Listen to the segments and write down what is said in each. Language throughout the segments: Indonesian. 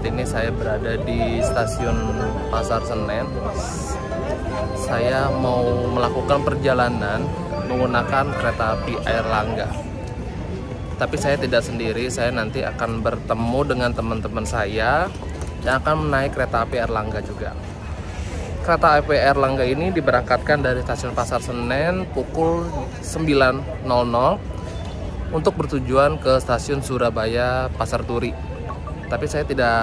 ini saya berada di stasiun Pasar Senen. Saya mau melakukan perjalanan menggunakan kereta api Airlangga. Tapi saya tidak sendiri, saya nanti akan bertemu dengan teman-teman saya yang akan menaik kereta api Airlangga juga. Kereta api Airlangga ini diberangkatkan dari stasiun Pasar Senen pukul 9.00 untuk bertujuan ke stasiun Surabaya Pasar Turi. Tapi saya tidak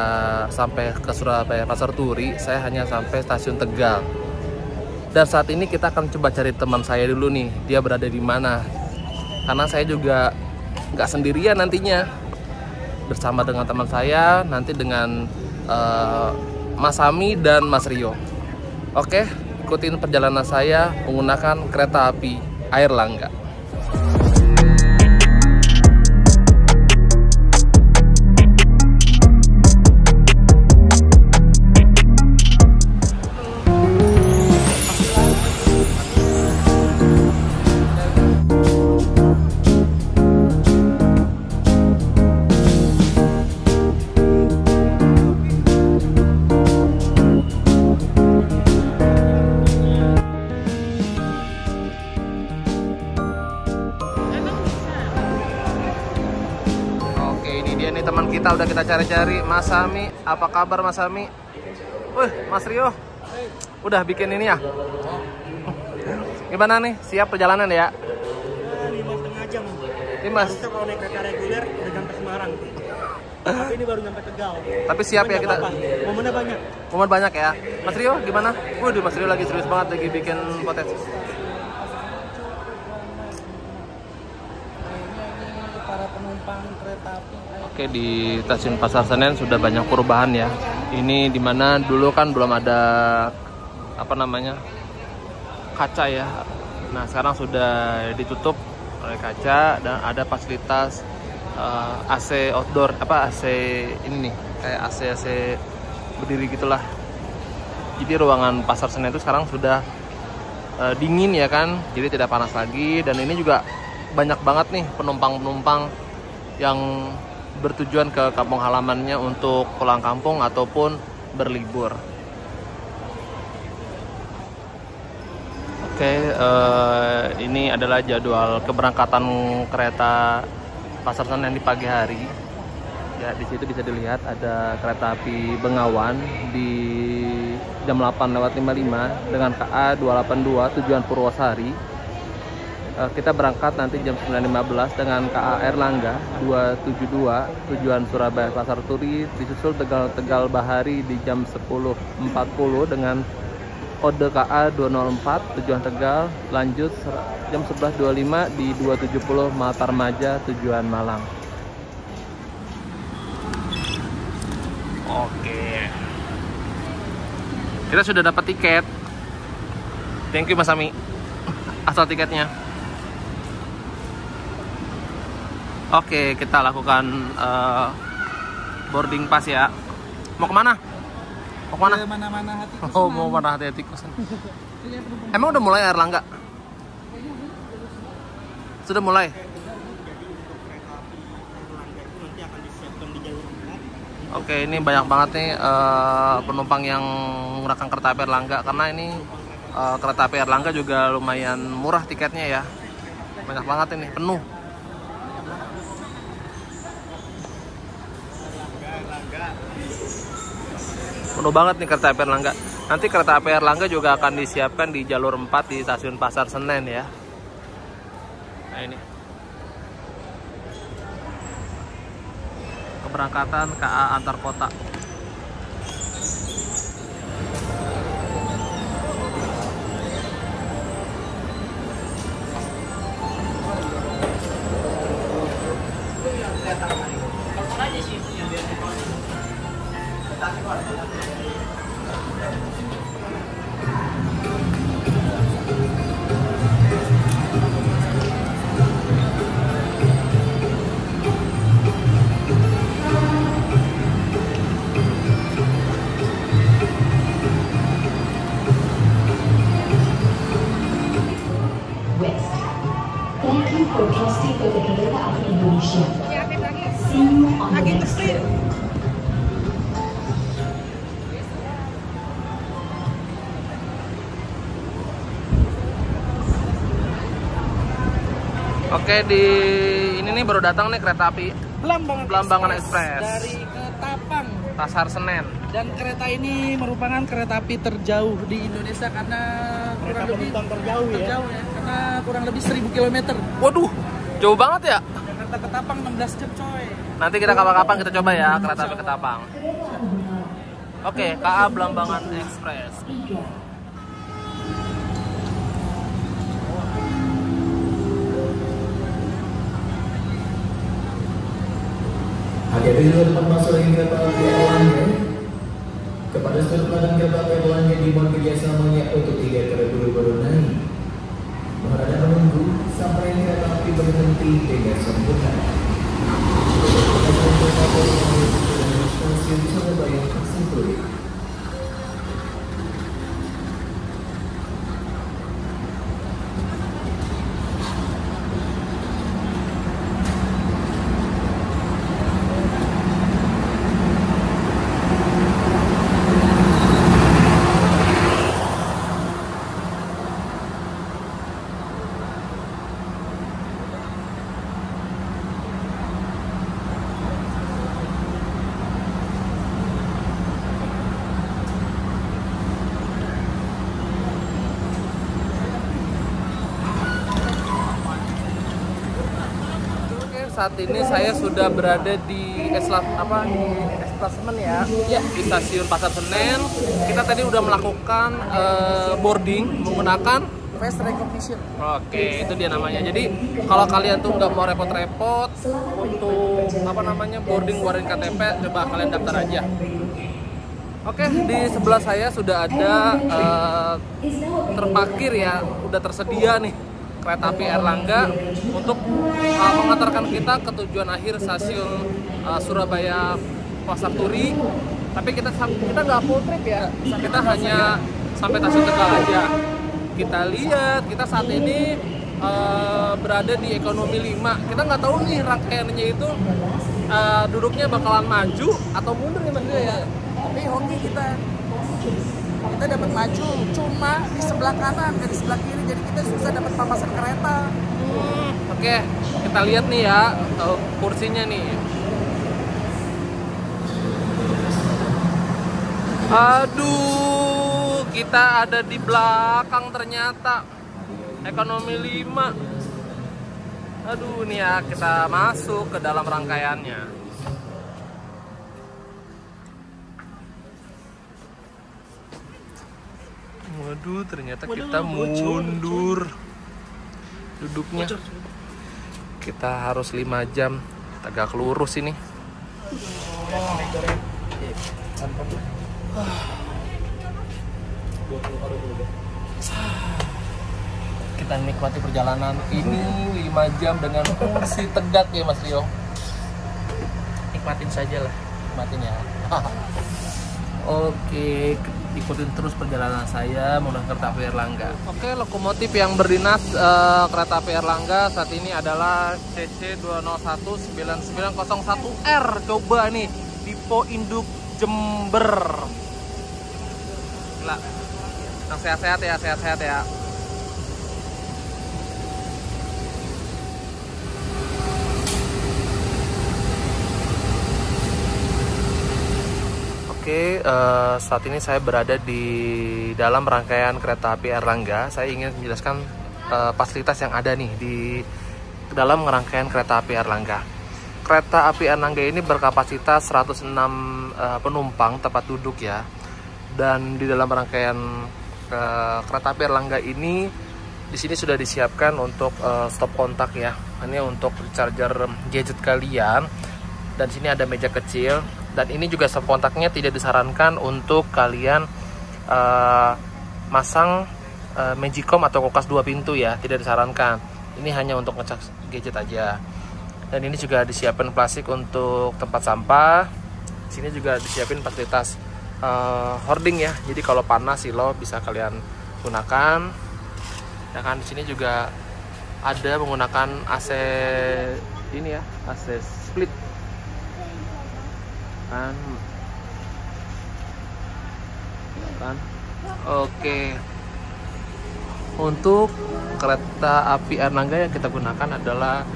sampai ke Surabaya Pasar Turi, saya hanya sampai stasiun Tegal. Dan saat ini kita akan coba cari teman saya dulu nih, dia berada di mana. Karena saya juga nggak sendirian nantinya, bersama dengan teman saya, nanti dengan Mas Sami dan Mas Rio. Oke, ikutin perjalanan saya menggunakan kereta api Airlangga. Teman kita udah kita cari-cari, Mas Sami. Apa kabar Mas Sami? Mas Rio, udah bikin ini ya? Gimana nih? Siap perjalanan ya? 5,5 jam. 5. Harusnya kalau naik kereta reguler udah nyampe Semarang. Tapi ini baru nyampe Tegal. Tapi siap ya kita? Momennya banyak. Momen banyak ya. Mas Rio gimana? Waduh, Mas Rio lagi serius banget lagi bikin potensi. Para penumpang kereta api. Oke, di stasiun Pasar Senen sudah banyak perubahan ya. Ini dimana dulu kan belum ada kaca ya. Nah sekarang sudah ditutup oleh kaca dan ada fasilitas AC outdoor, AC ini nih, kayak AC berdiri gitulah. Jadi ruangan Pasar Senen itu sekarang sudah dingin ya kan, jadi tidak panas lagi. Dan ini juga banyak banget nih penumpang-penumpang yang bertujuan ke kampung halamannya untuk pulang kampung ataupun berlibur. Oke, ini adalah jadwal keberangkatan kereta Pasar Senen di pagi hari. Ya, di situ bisa dilihat ada kereta api Bengawan di jam 8.55 dengan KA 282 tujuan Purwosari. Kita berangkat nanti jam 9.15 dengan KA Airlangga 272 tujuan Surabaya Pasar Turi, disusul Tegal Bahari di jam 10.40 dengan kode KA 204 tujuan Tegal, lanjut jam 11.25 di 270 Matarmaja tujuan Malang. Oke, kita sudah dapat tiket. Thank you Mas Sami, asal tiketnya. Oke, kita lakukan boarding pass ya. Mau kemana? Mau kemana? Mana-mana hati. Oh, mau mana hati kosan. Emang udah mulai Airlangga? Sudah mulai? Oke, ini banyak banget nih penumpang yang menggunakan kereta api Airlangga, karena ini kereta api Airlangga juga lumayan murah tiketnya ya. Banyak banget ini, penuh. Penuh banget nih kereta api Airlangga. Nanti kereta api Airlangga juga akan disiapkan di jalur 4 di stasiun Pasar Senen ya. Nah ini keberangkatan KA antar kota. for trusting pada Kereta Api Indonesia. See you on the next trip. Oke, di ini nih baru datang nih kereta api Belambangan Express dari Ketapang. Pasar Senen. Dan kereta ini merupakan kereta api terjauh di Indonesia karena kurang lebih terjauh ya. Karena kurang lebih 1000 km. Waduh, jauh banget ya. Jakarta Ketapang 16 jam coy. Nanti kita kapan-kapan kita coba ya kereta api Ketapang. Oke, KA Belambangan Express. Hati-hati dulu tempat masuk lagi kereta api Erlangga. Kepada seluruh pelanggan kereta api Erlangga dimohon kerjasamanya untuk tidak terburu-buru naik. Mohon Anda menunggu sampai kereta api berhenti dengan sempurna. Stasiun Surabaya Sentul. Saat ini saya sudah berada di Esplasemen ya, di stasiun Pasar Senen. Kita tadi udah melakukan boarding menggunakan Face recognition. Oke, itu dia namanya. Jadi kalau kalian tuh nggak mau repot-repot untuk boarding ngeluarin KTP, coba kalian daftar aja. Oke, di sebelah saya sudah ada terparkir ya, udah tersedia nih kereta api Erlangga untuk mengantarkan kita ke tujuan akhir stasiun Surabaya Pasar Turi. Tapi kita nggak full trip ya, kita hanya sampai stasiun Tegal aja. Kita lihat, kita saat ini berada di ekonomi 5. Kita nggak tahu nih rangkaiannya itu duduknya bakalan maju atau mundur ya Mas ya. Tapi hoki kita dapat maju cuma di sebelah kanan, nggak di sebelah kiri, jadi kita susah dapat papasan kereta. Oke, kita lihat nih ya kursinya nih. Aduh, kita ada di belakang ternyata ekonomi 5. Aduh, nih ya kita masuk ke dalam rangkaiannya. Waduh, ternyata kita mundur duduknya. Kita harus 5 jam. Tegak lurus ini. Kita nikmati perjalanan ini 5 jam dengan kursi tegak ya Mas Rio. Nikmatin saja lah, nikmatin ya. Oke, ikutin terus perjalanan saya menggunakan kereta api Erlangga. Oke, lokomotif yang berdinas kereta api Erlangga saat ini adalah CC2019901R. Coba nih, Dipo Induk Jember. Gila. Yang sehat-sehat ya, sehat-sehat ya. Oke, saat ini saya berada di dalam rangkaian kereta api Erlangga. Saya ingin menjelaskan fasilitas yang ada nih di dalam rangkaian kereta api Erlangga. Kereta api Erlangga ini berkapasitas 106 penumpang tempat duduk ya. Dan di dalam rangkaian kereta api Erlangga ini di sini sudah disiapkan untuk stop kontak ya. Ini untuk charger gadget kalian. Dan sini ada meja kecil. Dan ini juga stop kontaknya tidak disarankan untuk kalian masang Magicom atau kulkas 2 pintu ya, tidak disarankan. Ini hanya untuk ngecas gadget aja. Dan ini juga disiapkan plastik untuk tempat sampah. Di sini juga disiapin fasilitas hoarding ya. Jadi kalau panas silo bisa kalian gunakan. Dan kan di sini juga ada menggunakan AC ini ya, AC split. Kan. Oke. Untuk kereta api Airlangga yang kita gunakan adalah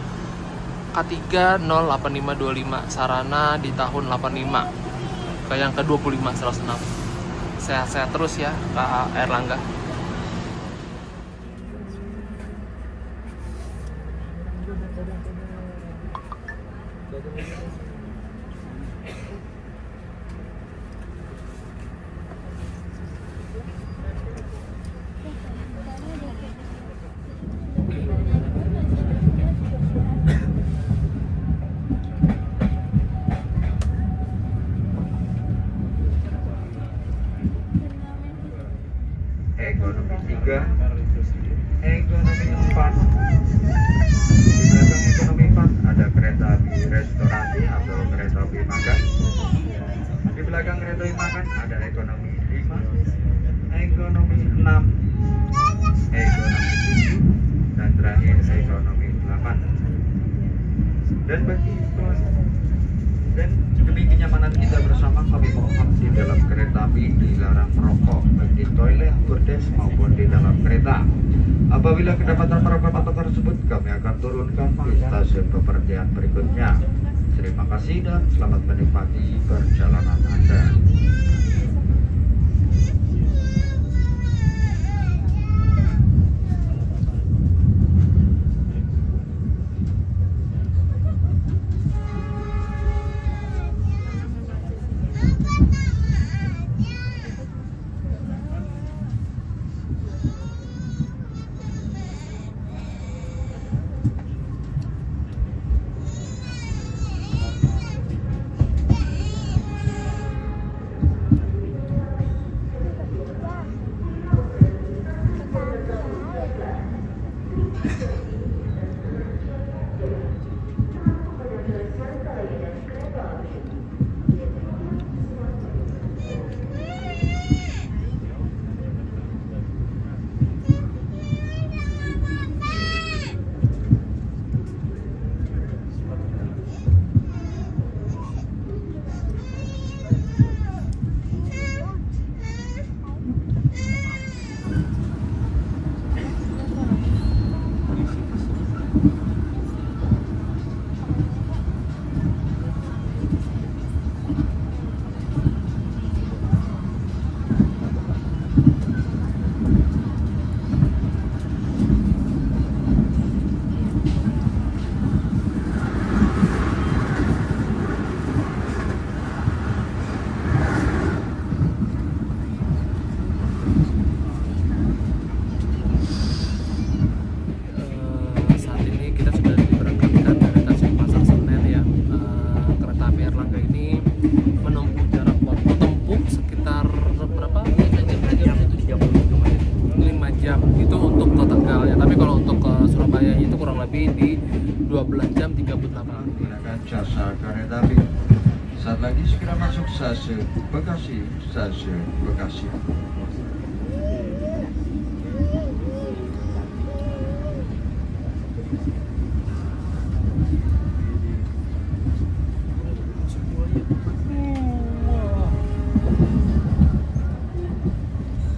K3 08525, sarana di tahun 85 ke yang ke-25 106. Sehat-sehat terus ya Kak Airlangga. Ekonomi 3, ekonomi 4. Di belakang ekonomi 4 ada kereta api restorasi atau kereta api makan. Di belakang kereta api makan ada ekonomi 5, ekonomi 6, ekonomi 7, dan terakhir ekonomi 8. Dan demi kenyamanan kita bersama, kami mohon di dalam kereta api dilarang merokok, baik di toilet, bordes maupun di dalam kereta. Apabila kedapatan para penumpang tersebut, kami akan turunkan di stasiun bepergian berikutnya. Terima kasih dan selamat menikmati perjalanan Anda. di 12 jam 38 menit. Menggunakan jasa kereta api. Saat lagi segera masuk stasiun Bekasi, stasiun Bekasi.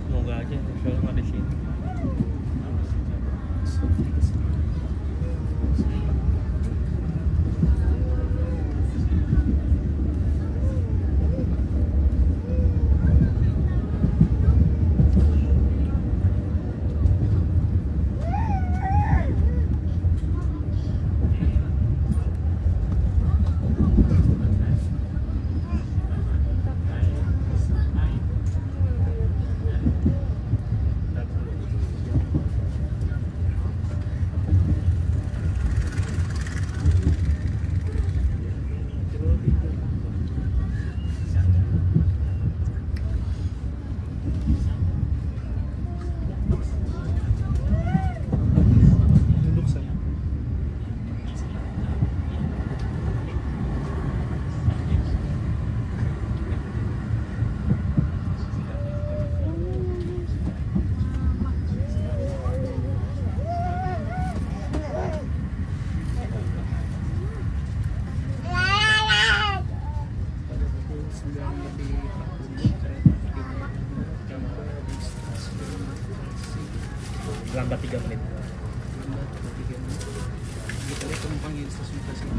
Semoga aja soalnya nggak di sini. Ada penumpang di stasiun Pasar Senen.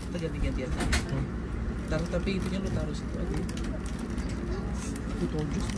Kita ganti-gantian aja. Taruh, tapi itunya lu taruh situ aja. Itu tojus.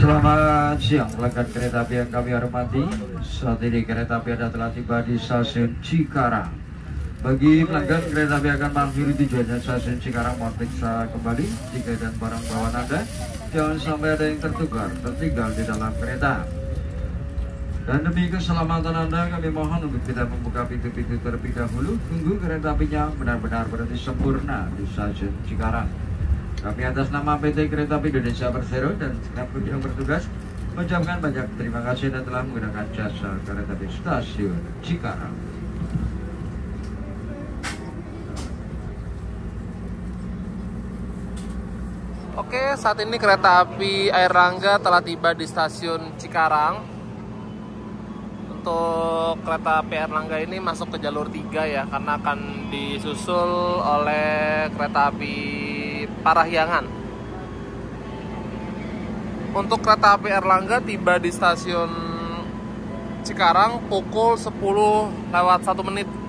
Selamat siang rekan kereta api yang kami hormati. Saat ini kereta api Anda telah tiba di stasiun Cikarang. Bagi pelanggan kereta api akan mengakhiri tujuannya stasiun Cikarang, mohon periksa kembali tiket dan barang bawaan Anda. Jangan sampai ada yang tertinggal di dalam kereta. Dan demi keselamatan Anda, kami mohon untuk tidak membuka pintu-pintu terlebih dahulu. Tunggu kereta apinya benar-benar berhenti sempurna di stasiun Cikarang. Kami atas nama PT Kereta Api Indonesia Persero dan segenap kru yang bertugas mengucapkan banyak terima kasih dan telah menggunakan jasa kereta api stasiun Cikarang. Oke, saat ini kereta api Airlangga telah tiba di stasiun Cikarang. Untuk kereta api Airlangga ini masuk ke jalur 3 ya, karena akan disusul oleh kereta api Parahyangan. Untuk kereta api Airlangga tiba di stasiun Cikarang pukul 10:01.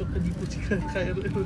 masuk ke Jibu KRL.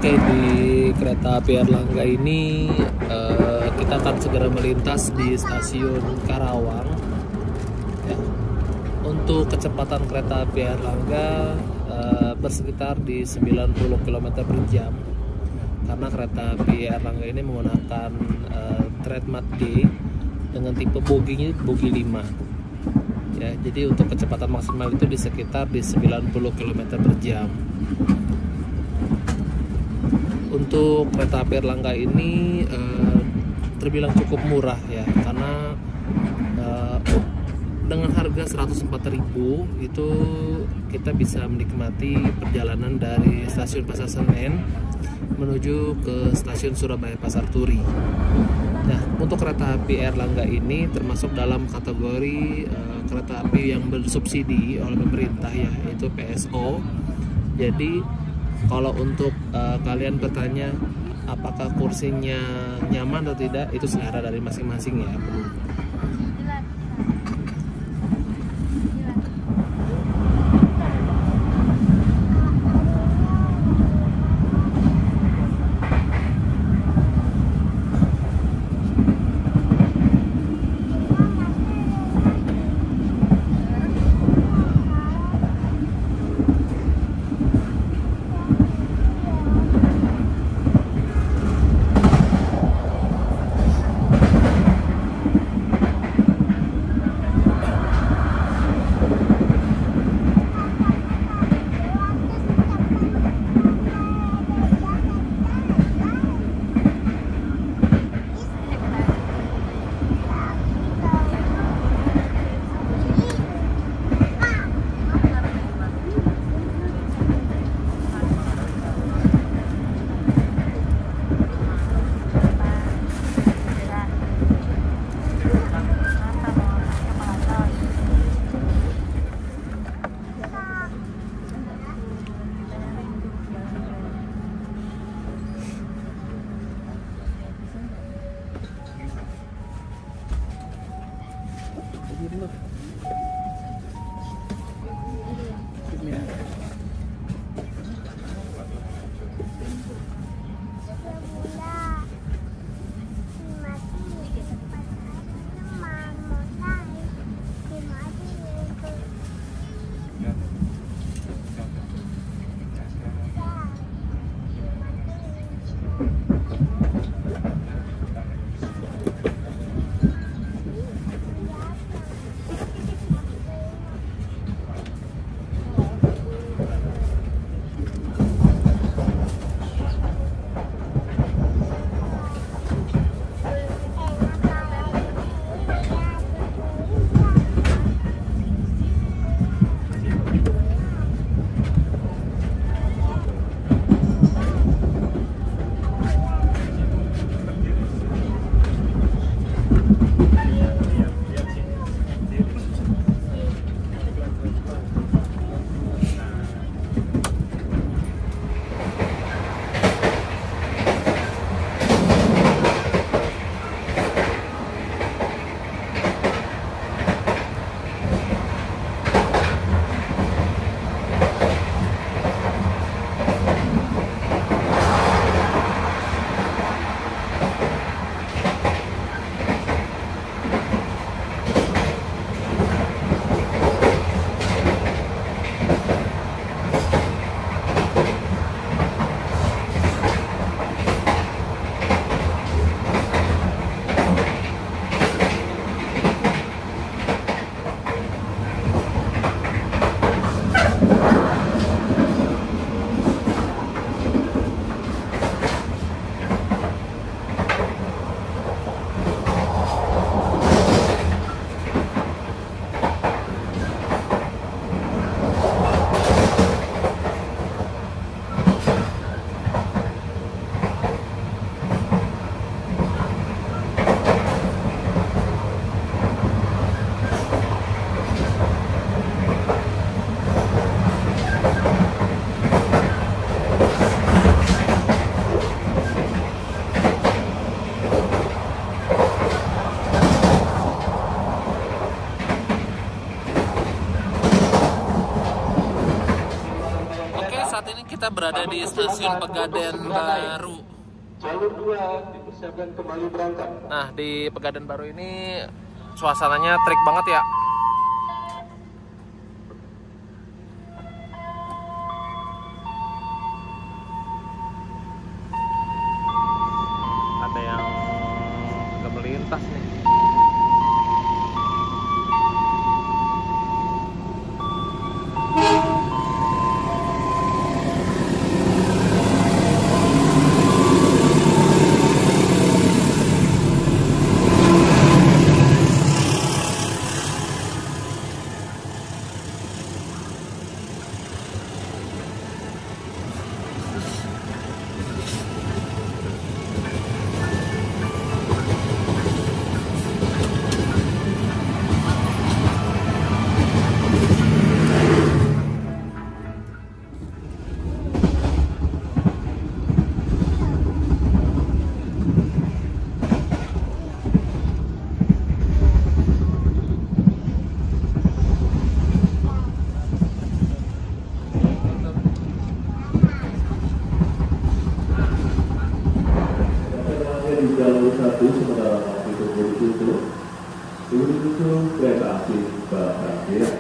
Oke, di kereta api Airlangga ini kita akan segera melintas di stasiun Karawang. Ya. Untuk kecepatan kereta api Airlangga bersekitar di 90 km per jam. Karena kereta api Airlangga ini menggunakan Treadmat D dengan tipe boginya bogi 5. Ya, jadi untuk kecepatan maksimal itu di sekitar di 90 km per jam. Untuk kereta api Airlangga ini terbilang cukup murah ya, karena dengan harga 104.000 itu kita bisa menikmati perjalanan dari stasiun Pasar Senen menuju ke stasiun Surabaya Pasar Turi. Nah, untuk kereta api Airlangga ini termasuk dalam kategori kereta api yang bersubsidi oleh pemerintah ya, yaitu PSO. Jadi kalau untuk kalian bertanya apakah kursinya nyaman atau tidak, itu selera dari masing-masing ya penumpang. kita berada di stasiun Pegadaian Baru. Jalur 2 dipersiapkan kembali berangkat. Nah, di Pegadaian Baru ini suasananya trik banget ya. Ada yang nggak melintas nih. Di jalur 1 sementara waktu itu ditutup, kereta api Batavia.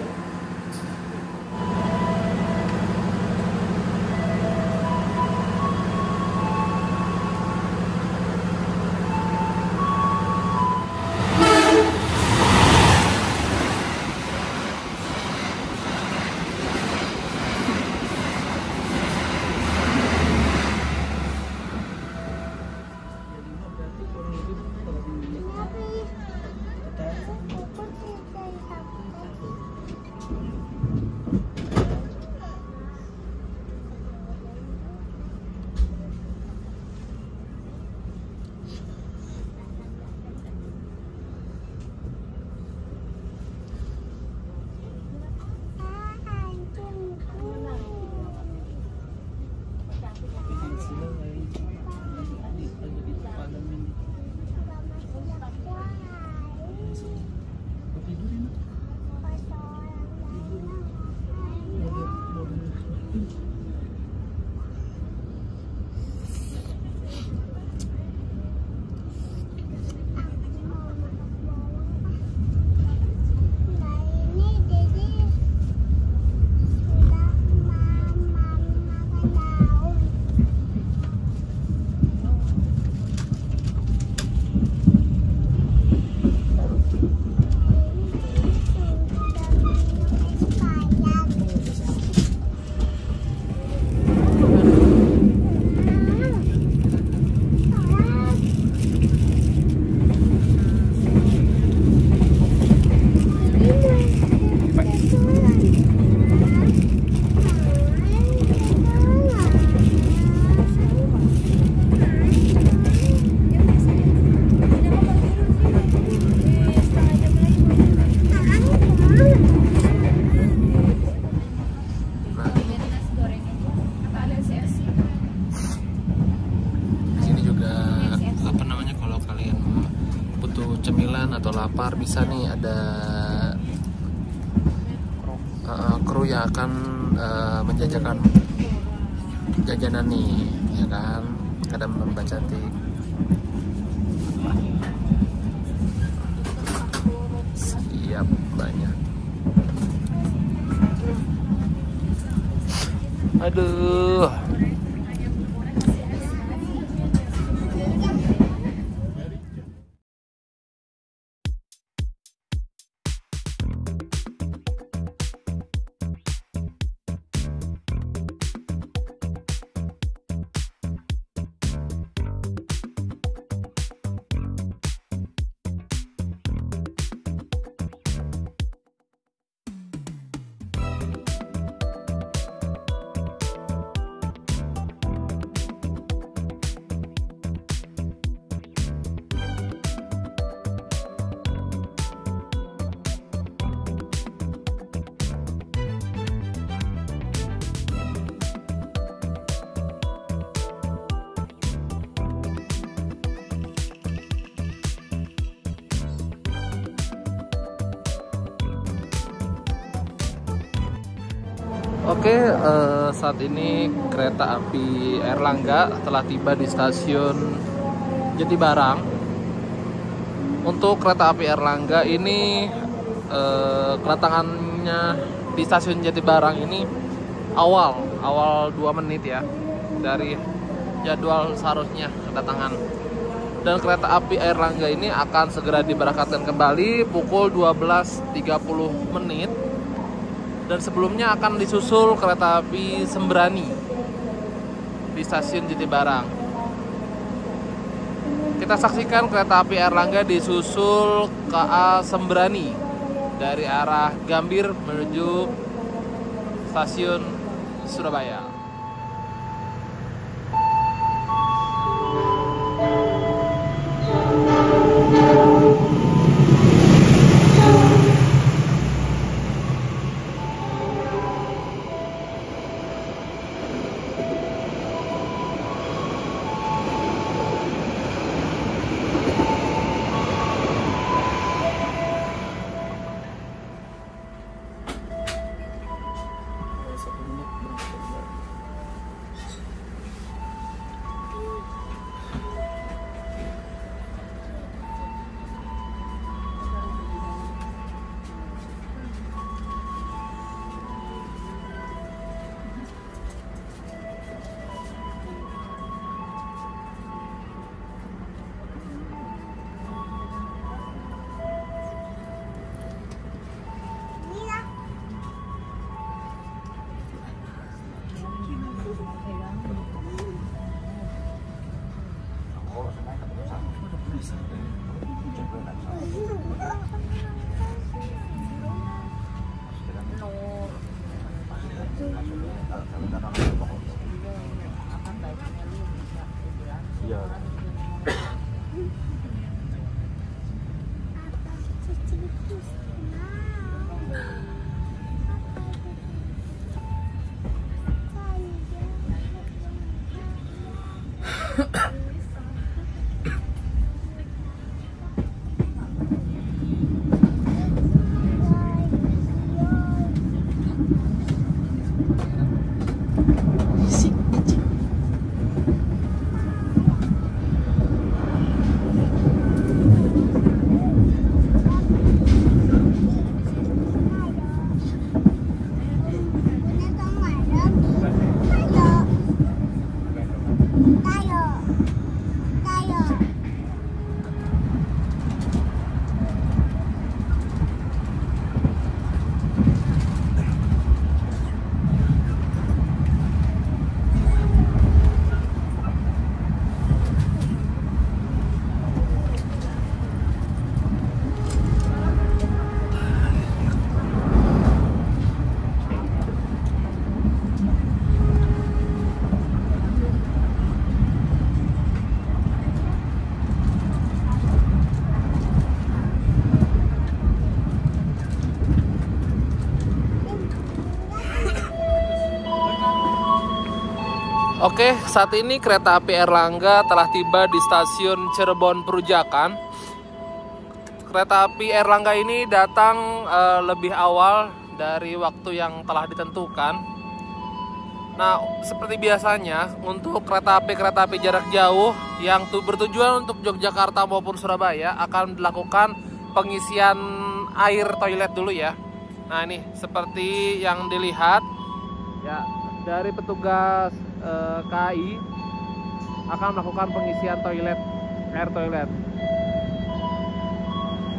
atau lapar bisa nih ada kru yang akan menjajakan jajanan nih, ya kan, kadang Mbak Cantik. Siap banyak. Aduh. Oke, saat ini kereta api Airlangga telah tiba di stasiun Jatibarang. Untuk kereta api Airlangga ini kedatangannya di stasiun Jatibarang ini awal 2 menit ya dari jadwal seharusnya kedatangan. Dan kereta api Airlangga ini akan segera diberangkatkan kembali pukul 12.30 dan sebelumnya akan disusul kereta api Sembrani di stasiun Jatibarang. Kita saksikan kereta api Airlangga disusul KA Sembrani dari arah Gambir menuju stasiun Surabaya. Oke, saat ini kereta api Airlangga telah tiba di stasiun Cirebon Perujakan. Kereta api Airlangga ini datang lebih awal dari waktu yang telah ditentukan. Nah, seperti biasanya untuk kereta api jarak jauh yang bertujuan untuk Yogyakarta maupun Surabaya akan dilakukan pengisian air toilet dulu ya. Nah, ini seperti yang dilihat ya, dari petugas KAI akan melakukan pengisian air toilet.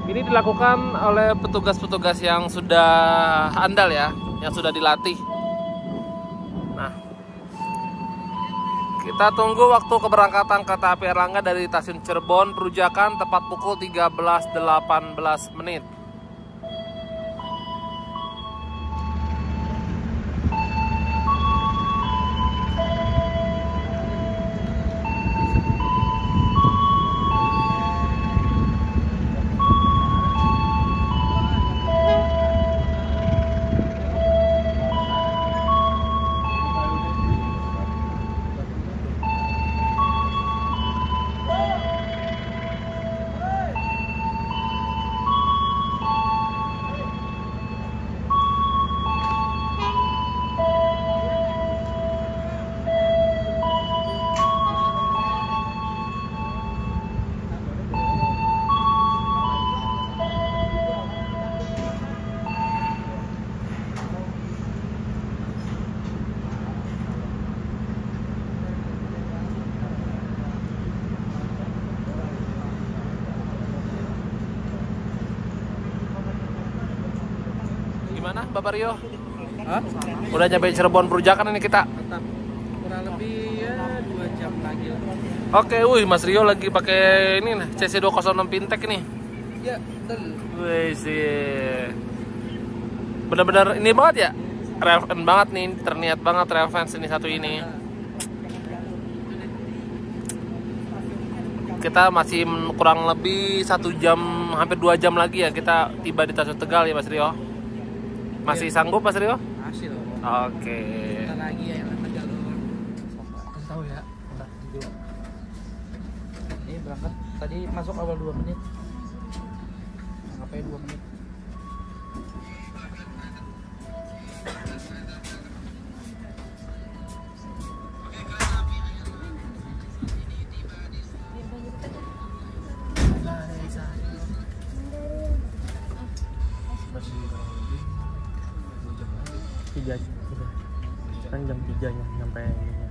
Ini dilakukan oleh petugas-petugas yang sudah andal ya, yang sudah dilatih. Nah, kita tunggu waktu keberangkatan kereta api Airlangga dari stasiun Cirebon Perujakan tepat pukul 13.18. Gimana Bapak Rio? Hah? Udah nyampe Cirebon Perujakan ini kita. Mantap. Kurang lebih ya 2 jam lagi lah. Oke, wih Mas Rio lagi pakai ini nih, CC206 Fintech nih. Ya, betul. Wih sih. Bener-bener ini banget ya. Relevan banget nih, terniat banget relevan ini satu ini. Kita masih kurang lebih 1 jam, hampir 2 jam lagi ya kita tiba di stasiun Tegal ya Mas Rio. Masih sanggup Mas Rio? Masih loh. Oke. Bentar lagi ya yang Tegal doang. Tahu ya. Bentar, video. Ini berangkat tadi masuk awal 2 menit. Ngapain 2 menit? Tiga udah kan jam 3 nya nyampe ininya.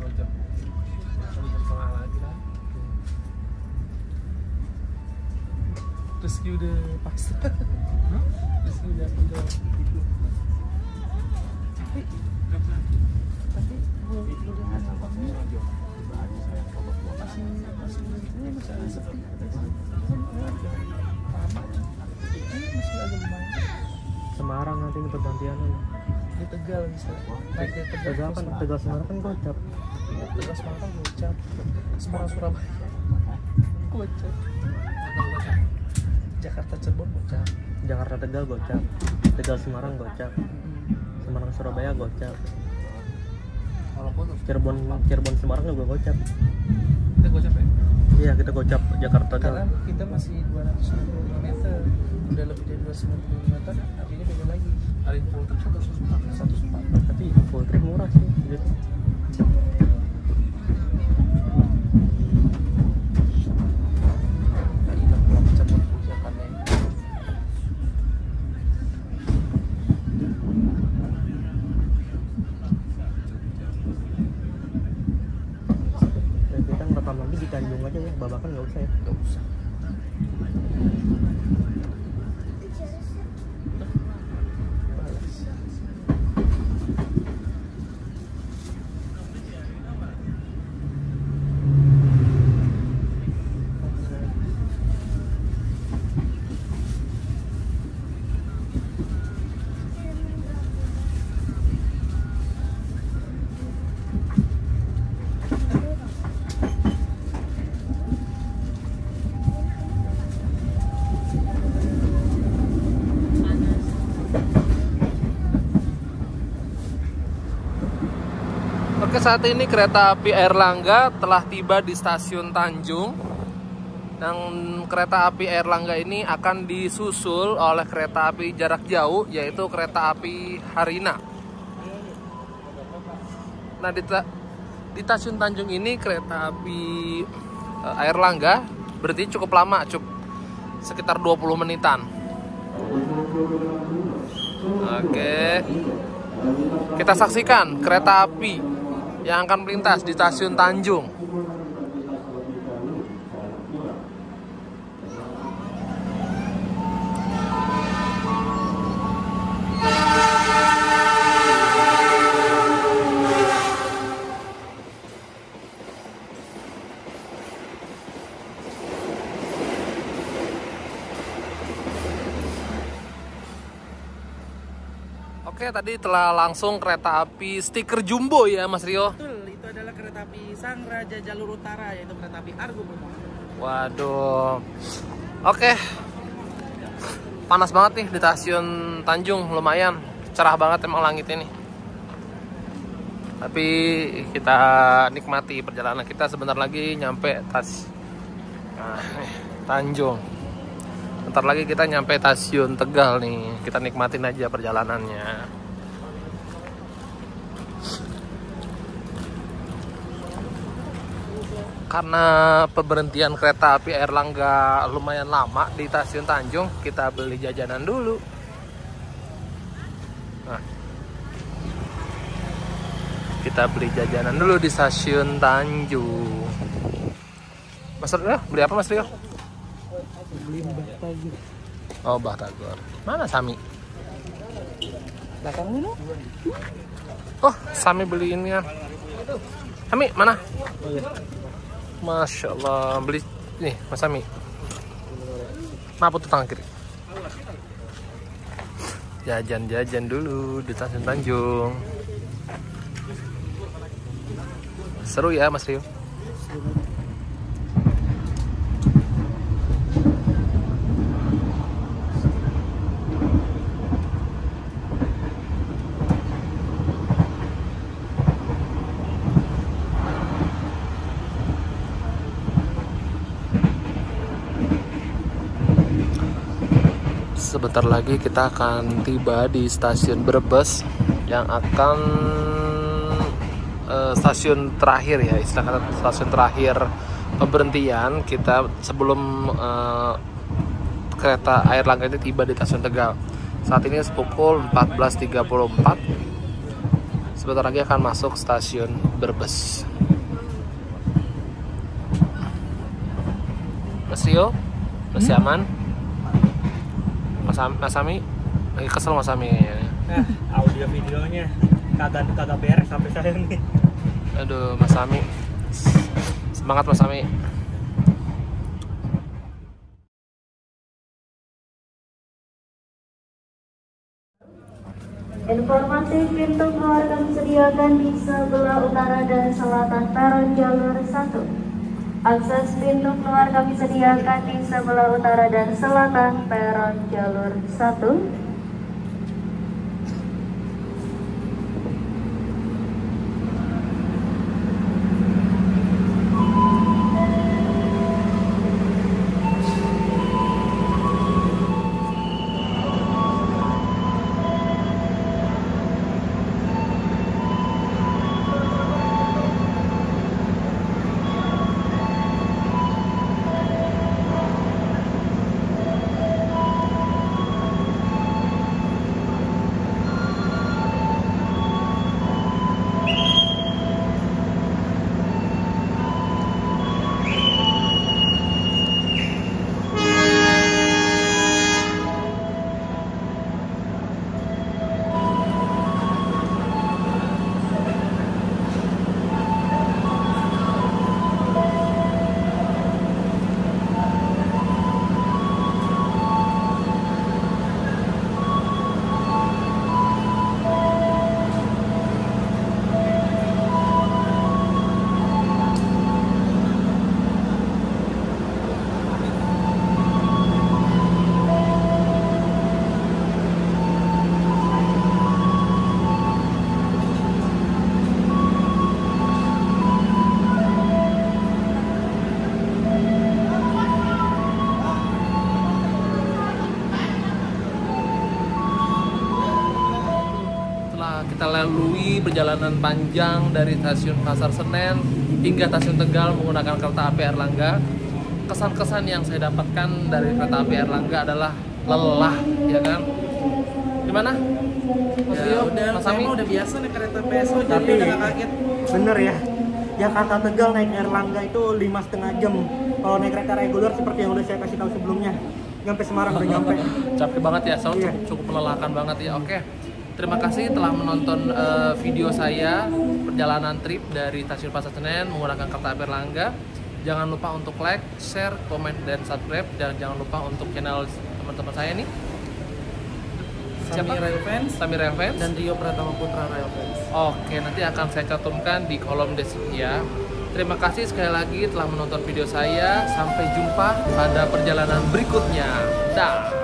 2 jam. 1 jam setengah lagi lah. Rizky udah paksa. Rizky udah tidur. Tapi mudah-mudahan abangnya masih sepi. Masih ada lumayan. Semarang nanti ini pergantiannya. Di Tegal misalnya. Naik dari Tegal kan Tegal Semarang kan gocap. Tegal Semarang gocap. Semarang Surabaya gocap. Jakarta Cirebon gocap. Jakarta Tegal gocap. Tegal Semarang gocap. Semarang Surabaya gocap. Walaupun Cirebon Semarang juga gocap. kita gocap ya. Iya kita gocap Jakarta Tegal. Karena kita masih 250 meter, udah lebih dari 250 meter, artinya beda lagi. Ada yang full trip 104. Tapi full trip murah sih. Gitu. Tadi udah pulang cabut Jakarta ini. Dan kita ngerekam lagi di Tanjung aja ya, Babakan nggak usah ya. Gak usah. Oke, saat ini kereta api Airlangga telah tiba di stasiun Tanjung. Dan kereta api Airlangga ini akan disusul oleh kereta api jarak jauh, yaitu kereta api Harina. Nah, di stasiun Tanjung ini kereta api Airlangga berarti cukup lama, sekitar 20 menitan. Oke. Kita saksikan kereta api yang akan melintas di stasiun Tanjung. Oke, tadi telah langsung kereta api stiker jumbo ya Mas Rio. Betul, itu adalah kereta api Sang Raja Jalur Utara, yaitu kereta api Argo Bromo. Waduh. Oke. Panas banget nih di stasiun Tanjung, lumayan cerah banget emang langit ini. Tapi kita nikmati perjalanan kita, sebentar lagi nyampe Tanjung. Bentar lagi kita nyampe stasiun Tegal nih. Kita nikmatin aja perjalanannya. Karena pemberhentian kereta api Airlangga lumayan lama di stasiun Tanjung, kita beli jajanan dulu. Nah, kita beli jajanan dulu di stasiun Tanjung. Mas Rio, beli apa Mas Rio? Beli mbak pagi. Oh, Batagor. Mana Sami? Belakang ini. Oh, Sami beli ini ya. Sami, mana? Oh iya. Masya Allah, beli nih Mas Sami. Maaf tuh tangan kiri. Jajan-jajan dulu di Stasiun Tanjung. Seru ya Mas Rio? Sebentar lagi kita akan tiba di stasiun Brebes yang akan stasiun terakhir ya, istilahnya stasiun terakhir pemberhentian kita sebelum kereta Airlangga ini tiba di stasiun Tegal. Saat ini pukul 14.34. Sebentar lagi akan masuk stasiun Brebes. Mas Rio, masih aman? Mas Sami lagi kesel Mas Sami kayaknya. Audio videonya kagak beres sampai saya nih. Aduh Mas Sami, semangat Mas Sami. Informasi pintu keluar kami sediakan di sebelah utara dan selatan peron jalur 1. Akses pintu keluar kami sediakan di sebelah utara dan selatan peron jalur 1. Kita lalui perjalanan panjang dari stasiun Pasar Senen hingga stasiun Tegal menggunakan kereta api Airlangga. Kesan-kesan yang saya dapatkan dari kereta api Airlangga adalah lelah, ya kan? Gimana? Mas Rio, Mas Sami? Udah biasa naik kereta PSO, tapi udah gak kaget. Bener ya, Jakarta Tegal naik Airlangga itu 5,5 jam. Kalau naik kereta reguler seperti yang udah saya kasih tahu sebelumnya, nyampe Semarang udah nyampe. Capek banget ya, Iya. cukup melelahkan banget ya. Oke, terima kasih telah menonton video saya perjalanan trip dari stasiun Pasar Senen menggunakan kereta api Airlangga. Jangan lupa untuk like, share, komen, dan subscribe. Dan jangan lupa untuk channel teman-teman saya nih. Siapa? Sami Rail Fans Dan Rio Pratama Putra Rail Fans. Oke, nanti akan saya cantumkan di kolom deskripsi ya. Terima kasih sekali lagi telah menonton video saya. Sampai jumpa pada perjalanan berikutnya. Dah.